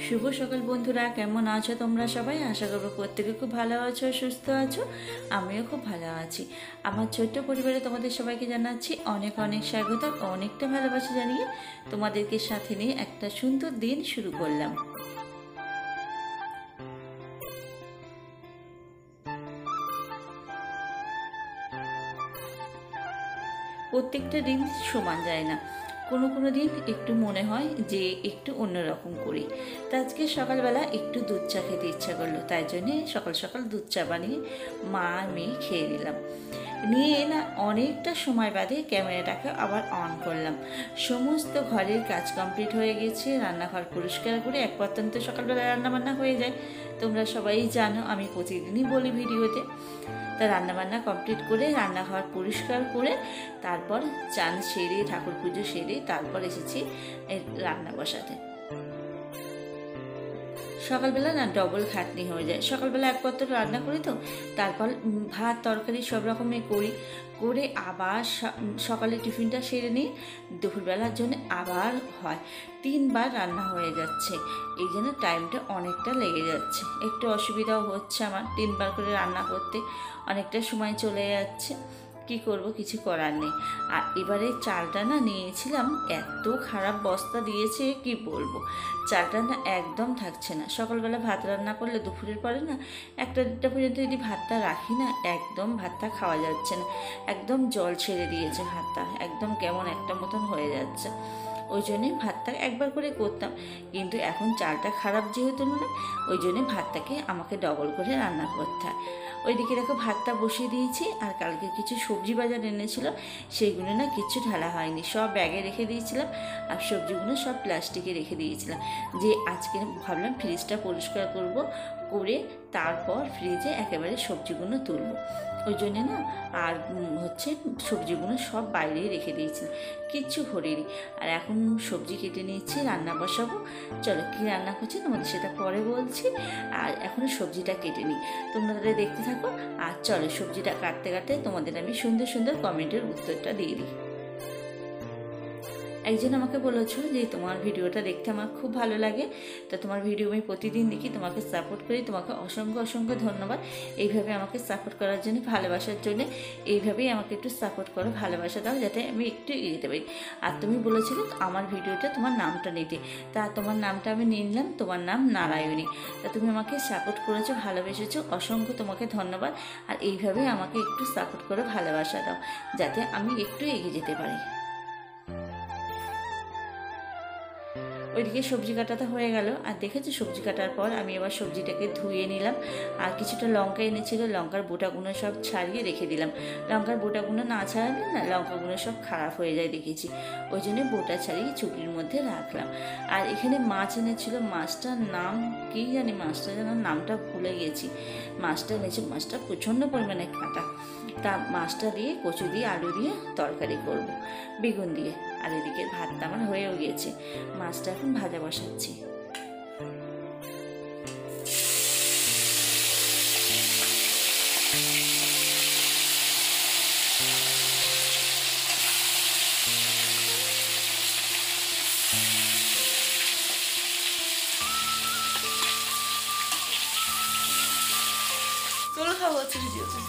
শুভ সকাল বন্ধুরা, কেমন আছো তোমরা সবাই? আশা করবো প্রত্যেকে খুব ভালো আছো, সুস্থ আছো। আমিও খুব ভালো আছি। আমার ছোট্ট পরিবারে তোমাদের সবাইকে জানাচ্ছি অনেক অনেক স্বাগত, অনেকটা ভালোবাসা জানিয়ে তোমাদেরকে সাথে নিয়ে একটা সুন্দর দিন শুরু করলাম। প্রত্যেকটা দিন সমান যায় না, কোনো কোনো দিন একটু মনে হয় যে একটু অন্যরকম করি। তা আজকে সকালবেলা একটু দুধ চা খেতে ইচ্ছা করলো, তাই জন্যে সকাল সকাল দুধ চা বানিয়ে মা মেয়ে খেয়ে নিলাম। নিয়ে না অনেকটা সময় বাদে ক্যামেরাটাকে আবার অন করলাম। সমস্ত ঘরের কাজ কমপ্লিট হয়ে গেছে, রান্নাঘর পরিষ্কার করে এক পর্যন্ত সকালবেলা রান্নাবান্না হয়ে যায়। তোমরা সবাই জানো, আমি প্রতিদিনই বলি ভিডিওতে। তা রান্নাবান্না কমপ্লিট করে রান্নাঘর পরিষ্কার করে তারপর চান সেরে ঠাকুর পুজো সেরে তারপর এসেছি রান্না বসাতে। সকালবেলা না ডবল খাটনি হয়ে যায়। সকালবেলা এক পত্র রান্না করি, তো তারপর ভাত তরকারি সব রকমের করি, করে আবার সকালে টিফিনটা সেরে নিই, দুপুরবেলার জন্য আবার হয়। 3বার রান্না হয়ে যাচ্ছে, এই জন্য টাইমটা অনেকটা লেগে যাচ্ছে। একটু অসুবিধাও হচ্ছে আমার, 3বার করে রান্না করতে অনেকটা সময় চলে যাচ্ছে। কি করব, কিছু করার নেই। আর এবারে চালটা না নিয়েছিলাম, এত খারাপ বস্তা দিয়েছে কি বলবো। চালটা না একদম থাকছে না। সকালবেলা ভাত রান্না করলে দুপুরের পরে না 1টা 1টা পর্যন্ত যদি ভাতটা রাখি না, একদম ভাতটা খাওয়া যাচ্ছে না। একদম জল ছেড়ে দিয়েছে ভাতটা, একদম কেমন একটা মতন হয়ে যাচ্ছে। ওই জন্যে ভাতটা একবার করে করতাম, কিন্তু এখন চালটা খারাপ যেহেতু না, ওই জন্যে ভাতটাকে আমাকে ডবল করে রান্না করতে হয়। ওইদিকে দেখো ভাতটা বসিয়ে দিয়েছি, আর কালকে কিছু সবজি বাজার এনেছিল, সেইগুলো না কিচ্ছু ঢালা হয়নি, সব ব্যাগে রেখে দিয়েছিলাম। আর সবজিগুলো সব প্লাস্টিকে রেখে দিয়েছিলাম, যে আজকে ভাবলাম ফ্রিজটা পরিষ্কার করব, করে তারপর ফ্রিজে একেবারে সবজিগুলো তুলব। ওই জন্যে না আর সবজিগুলো সব বাইরে রেখে দিয়েছিলাম, কিচ্ছু ভরিনি। আর এখন সবজি কেটে নিয়েছি, রান্না বসাবো। চলো কী রান্না করছি তোমাদের সেটা পরে বলছি। আর এখন সবজিটা কেটে নিই, তোমরা দেখতে থাকো। আর চলো সবজিটা কাটতে কাটতে তোমাদের আমি সুন্দর সুন্দর কমেন্টের উত্তরটা দিয়ে দিই। একজন আমাকে বলেছো যে তোমার ভিডিওটা দেখতে আমার খুব ভালো লাগে, তো তোমার ভিডিও আমি প্রতিদিন দেখি, তোমাকে সাপোর্ট করি। তোমাকে অসংখ্য অসংখ্য ধন্যবাদ এইভাবে আমাকে সাপোর্ট করার জন্য, ভালোবাসার জন্য। এইভাবেই আমাকে একটু সাপোর্ট করো, ভালোবাসা দাও, যাতে আমি একটু এগোতে পারি। আর তুমি বলেছিলে আমার ভিডিওটা তোমার নামটা নিতে, তা তোমার নামটা আমি নিলাম, তোমার নাম নারায়ণী। তা তুমি আমাকে সাপোর্ট করেছো, ভালোবেসেছো, অসংখ্য তোমাকে ধন্যবাদ। আর এইভাবেই আমাকে একটু সাপোর্ট করো, ভালোবাসা দাও, যাতে আমি একটু এগিয়ে যেতে পারি। ওইদিকে সবজি কাটাটা হয়ে গেল। আর দেখেছো সবজি কাটার পর আমি এবার সবজিটাকে ধুয়ে নিলাম। আর কিছুটা লঙ্কা এনেছিল, লঙ্কার বোটাগুলো সব ছাড়িয়ে রেখে দিলাম। লঙ্কার বোটাগুলো না ছাড়ালে না লঙ্কাগুলো সব খারাপ হয়ে যায় দেখেছি, ওই জন্য বোটা ছাড়িয়ে চুপড়ির মধ্যে রাখলাম। আর এখানে মাছ এনেছিল, মাছটার নাম কী জানি, মাছটা যেন নামটা ভুলে গেছি। মাছটা এনেছিল, মাছটা প্রচণ্ড পরিমাণে কাটা। তা মাছটা দিয়ে কচু দিয়ে আলু দিয়ে তরকারি করব, বেগুন দিয়ে। আর এদিকে ভাতটা আমার হয়েও গিয়েছে, মাছটা এখন ভাজা বসাচ্ছি। তোলো খাবো হচ্ছে ভিডিওতে।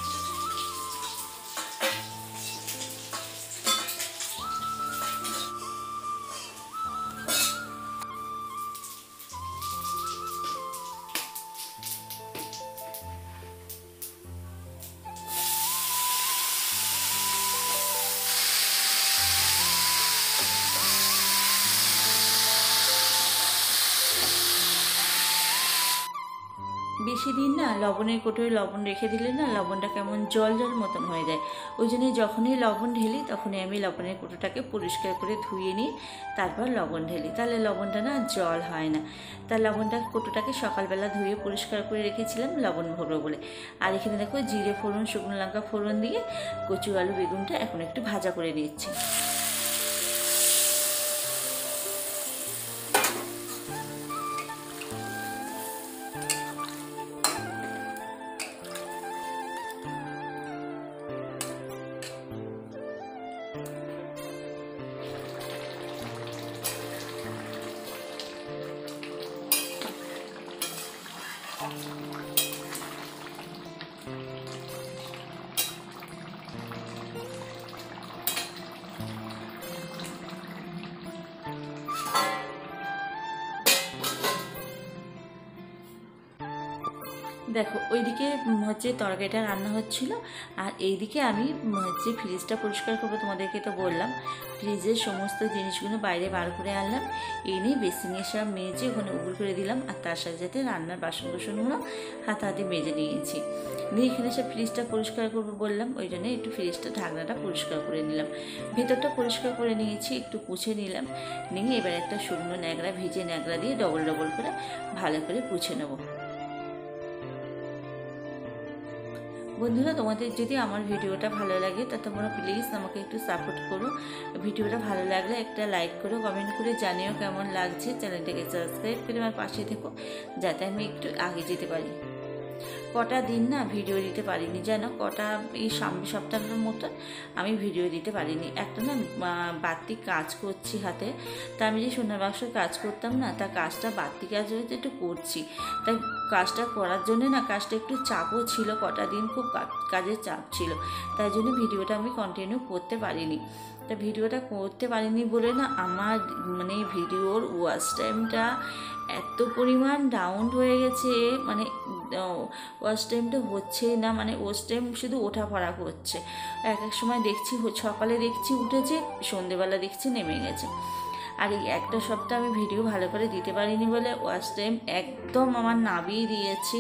বেশি দিন না লবণের কৌটোয় লবণ রেখে দিলে না লবণটা কেমন জল জল মতন হয়ে যায়। ওই জন্যই যখনই লবণ ঢেলি তখনই আমি লবণের কৌটোটাকে পরিষ্কার করে ধুয়ে নিই, তারপর লবণ ঢেলি, তাহলে লবণটা না জল হয় না। তার লবণটা কৌটোটাকে সকালবেলা ধুয়ে পরিষ্কার করে রেখেছিলাম লবণ ভরবো বলে। আর এখানে দেখো জিরে ফোড়ন, শুকনো লঙ্কা ফোড়ন দিয়ে কচু আলু বেগুনটা এখন একটু ভাজা করে নিচ্ছি। দেখো ওইদিকে হচ্ছে তরকারিটা রান্না হচ্ছিল, আর এইদিকে আমি হচ্ছে ফ্রিজটা পরিষ্কার করবো। তোমাদেরকে তো বললাম ফ্রিজের সমস্ত জিনিসগুলো বাইরে বার করে আনলাম, এনে বেসিনে সব মেজে ওখানে উবুর করে দিলাম, আর তার সাথে সাথে রান্নার বাসন কোসনগুলো হাতে মেজে নিয়েছি। নিয়ে এখানে সব ফ্রিজটা পরিষ্কার করবো বললাম, ওই জন্য একটু ফ্রিজটা ঢাকনাটা পরিষ্কার করে নিলাম, ভেতরটা পরিষ্কার করে নিয়েছি, একটু পুছে নিলাম। নিয়ে এবার একটা শুকনো ন্যাকড়া, ভিজে ন্যাকড়া দিয়ে ডবল ডবল করে ভালো করে পুছে নেবো। বন্ধুরা, তোমাদের যদি আমার ভিডিওটা ভালো লাগে তা তোমরা প্লিজ আমাকে একটু সাপোর্ট করো। ভিডিওটা ভালো লাগলে একটা লাইক করো, কমেন্ট করে জানিও কেমন লাগছে। চ্যানেলটাকে সাবস্ক্রাইব করে আমার পাশে থেকো, যাতে আমি একটু আগে যেতে পারি। কটা দিন না ভিডিও দিতে পারিনি জানো, এই সামনে সপ্তাহের মতন আমি ভিডিও দিতে পারিনি। একটা না বাড়তি কাজ করছি হাতে, তা আমি যে সোনার বাক্সের কাজ করতাম না, তা কাজটা বাড়তি কাজ হয়তো একটু করছি, তাই কাজটা করার জন্য না কাজটা একটু চাপও ছিল, কটা দিন খুব কাজের চাপ ছিল, তাই জন্য ভিডিওটা আমি কন্টিনিউ করতে পারিনি। তা ভিডিওটা করতে পারিনি বলে না আমার মানে ভিডিওর ওয়াচ টাইমটা এত পরিমাণ ডাউন হয়ে গেছে, মানে ওয়াচ টাইমটা হচ্ছেই না, মানে ওয়াচ টাইম শুধু ওঠাফাড়া করছে। এক এক সময় দেখছি সকালে দেখছি উঠেছে, সন্ধেবেলা দেখছি নেমে গেছে। আর এই একটা সপ্তাহ আমি ভিডিও ভালো করে দিতে পারিনি বলে ওয়াচ টাইম একদম আমার নামিয়ে দিয়েছে।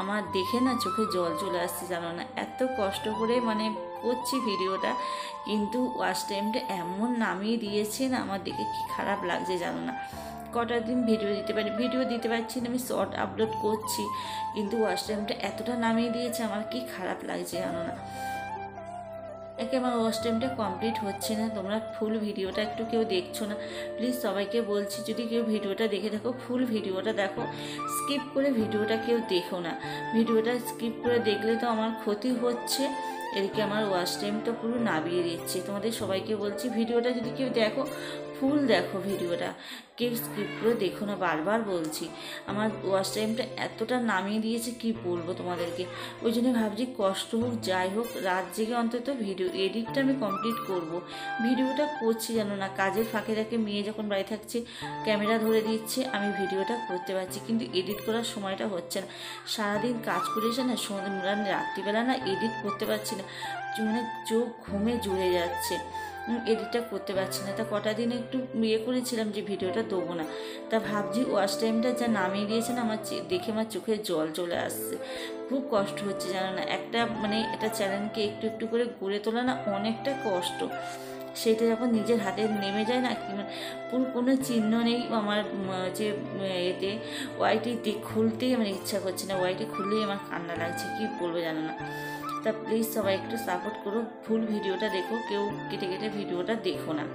আমার দেখে না চোখে জল চলে আসছে জানো না, এত কষ্ট করে মানে করছি ভিডিওটা, কিন্তু ওয়াচ টাইমটা এমন নামিয়ে দিয়েছে না, আমার দেখে কি খারাপ লাগছে জানো না। কটা দিন ভিডিও দিতে পারছি না, আমি শর্ট আপলোড করছি, কিন্তু ওয়াচ টাইমটা এতটা নামিয়ে দিয়েছে, আমার কি খারাপ লাগছে জানো না। একে আমার ওয়াচ টাইমটা কমপ্লিট হচ্ছে না। তোমরা ফুল ভিডিওটা একটু কেউ দেখছো না, প্লিজ সবাইকে বলছি যদি কেউ ভিডিওটা দেখে থাকো ফুল ভিডিওটা দেখো, স্কিপ করে ভিডিওটা কেউ দেখো না। ভিডিওটা স্কিপ করে দেখলে তো আমার ক্ষতি হচ্ছে, এদিকে আমার ওয়াচ টাইমটা পুরো নামিয়ে দিচ্ছে। তোমাদের সবাইকে বলছি ভিডিওটা যদি কেউ দেখো ফুল দেখো, ভিডিওটা কেউ স্কিপ করে দেখো না, বারবার বলছি। আমার ওয়াচ টাইমটা এতটা নামিয়ে দিয়েছে কি বলবো তোমাদেরকে, ওই জন্য ভাবছি কষ্ট হোক যাই হোক রাত জেগে অন্তত ভিডিও এডিটটা আমি কমপ্লিট করব। ভিডিওটা করছি জানো না, কাজের ফাঁকে ফাঁকে মেয়ে যখন বাড়ি থাকছে ক্যামেরা ধরে দিচ্ছে, আমি ভিডিওটা করতে পারছি, কিন্তু এডিট করার সময়টা হচ্ছে না। সারাদিন কাজ করে এসে না রাত্রিবেলা না এডিট করতে পারছি না, মানে চোখ ঘুমে জুড়ে যাচ্ছে, এডিটটা করতে পারছি না। তা কটা দিন একটু করেছিলাম যে ভিডিওটা দেবো না, তা ভাবছি ওয়াচ টাইমটা যা নামিয়ে দিয়েছে না, আমার দেখে আমার চোখে জল চলে আসছে, খুব কষ্ট হচ্ছে জানো না। একটা মানে এটা চ্যানেলকে একটু একটু করে গড়ে তোলা না অনেকটা কষ্ট, সেটা যখন নিজের হাতে নেমে যায় না, পুরো কোনো চিহ্ন নেই আমার যে এতে ওয়াইটি খুলতেই আমার ইচ্ছা করছে না, ওয়াইটি খুললেই আমার কান্না লাগছে, কি বলবো জানো না। তা প্লিজ সবাই একটু সাপোর্ট করো, ফুল ভিডিওটা দেখো, কেউ কেটে কেটে ভিডিওটা দেখো না।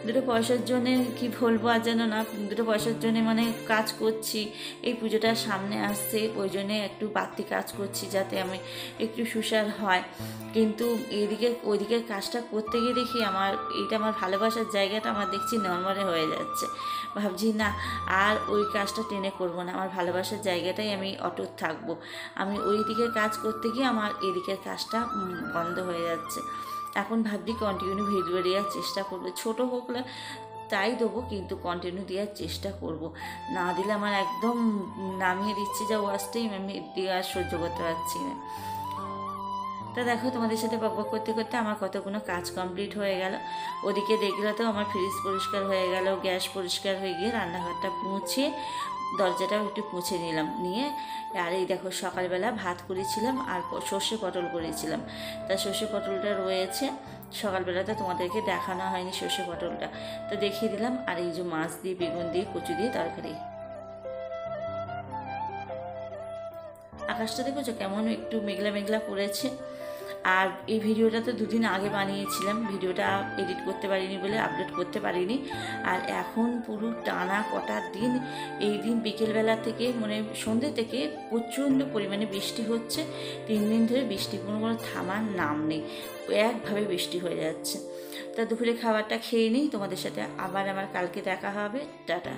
দুটো পয়সার জন্যে কি বলবো আর জানো না, দুটো পয়সার জন্যে মানে কাজ করছি, এই পুজোটা সামনে আসছে ওই জন্যে একটু বাড়তি কাজ করছি যাতে আমি একটু সুসার হয়, কিন্তু ওইদিকের কাজটা করতে গিয়ে দেখি আমার আমার ভালোবাসার জায়গাটা আমার দেখছি নর্মালে হয়ে যাচ্ছে। ভাবছি না আর ওই কাজটা টেনে করবো না, আমার ভালোবাসার জায়গাটাই আমি অটুট থাকবো। আমি ওই দিকের কাজ করতে গিয়ে আমার এদিকের কাজটা বন্ধ হয়ে যাচ্ছে। এখন ভাবছি কন্টিনিউ ভিডিও দেওয়ার চেষ্টা করবো, ছোটো হোক তাই দেবো, কিন্তু কন্টিনিউ দেওয়ার চেষ্টা করব। না দিলে আমার একদম নামিয়ে দিচ্ছে যা ওয়াচ টাইম, আমি দেওয়া সহ্য করতে পারছি না। তা দেখো তোমাদের সাথে বক করতে করতে আমার কতগুলো কাজ কমপ্লিট হয়ে গেল। ওদিকে দেখলে তো আমার ফ্রিজ পরিষ্কার হয়ে গেল, গ্যাস পরিষ্কার হয়ে গিয়ে রান্নাঘরটা মুছে দরজাটাও একটু মুছে নিলাম। নিয়ে আর এই দেখো সকালবেলা ভাত করেছিলাম আর সর্ষে পটল করেছিলাম, তা সর্ষে পটলটা রয়েছে, সকালবেলাতে তোমাদেরকে দেখানো হয়নি সর্ষে পটলটা, তো দেখিয়ে দিলাম। আর এই যে মাছ দিয়ে বেগুন দিয়ে কচু দিয়ে তরকারি। আকাশটা দেখেছো কেমন একটু মেঘলা মেঘলা করেছে। আর এই ভিডিওটা তো দুদিন আগে বানিয়েছিলাম, ভিডিওটা এডিট করতে পারিনি বলে আপলোড করতে পারিনি। আর এখন পুরো টানা কটা দিন, এই দিন বিকেলবেলা থেকে মানে সন্ধ্যে থেকে প্রচণ্ড পরিমাণে বৃষ্টি হচ্ছে, 3 দিন ধরে বৃষ্টি কোনো থামার নাম নেই, একভাবে বৃষ্টি হয়ে যাচ্ছে। তা দুপুরে খাবারটা খেয়ে নিই, তোমাদের সাথে আবার আমার কালকে দেখা হবে, টাটা।